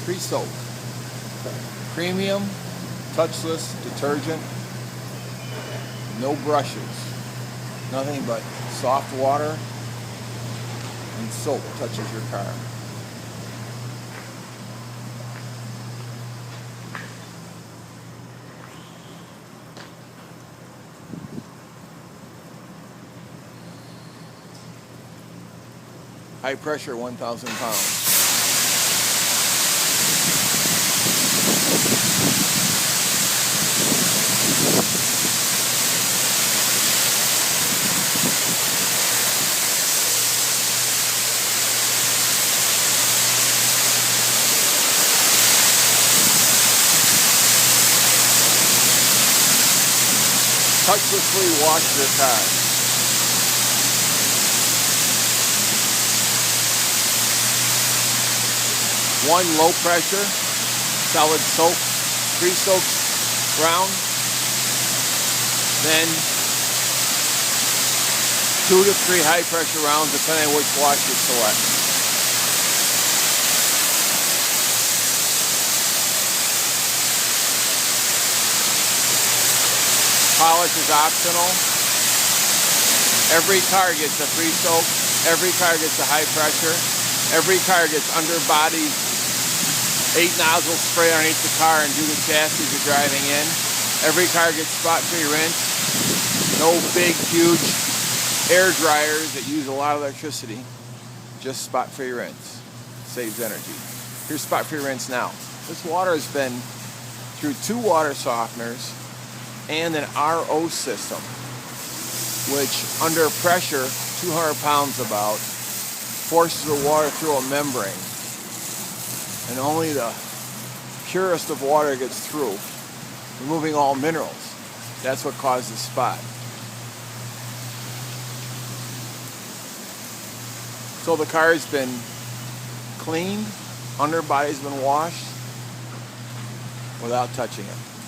pre-soak. Premium, touchless detergent. No brushes. Nothing but soft water and soap touches your car. High pressure, 1,000 pounds. Touchlessly wash your car. One low pressure, solid soap, pre-soaked ground. Then 2 to 3 high pressure rounds, depending on which wash you select. Polish is optional. Every car gets a pre-soak. Every car gets a high pressure. Every car gets underbody 8 nozzle spray underneath the car and do the chassis you're driving in. Every car gets spot-free rinse. No big, huge air dryers that use a lot of electricity. Just spot-free rinse. Saves energy. Here's spot-free rinse now. This water has been through 2 water softeners and an RO system, which under pressure, 200 pounds about, forces the water through a membrane. And only the purest of water gets through, removing all minerals. That's what causes spot. So the car has been cleaned, underbody's been washed without touching it.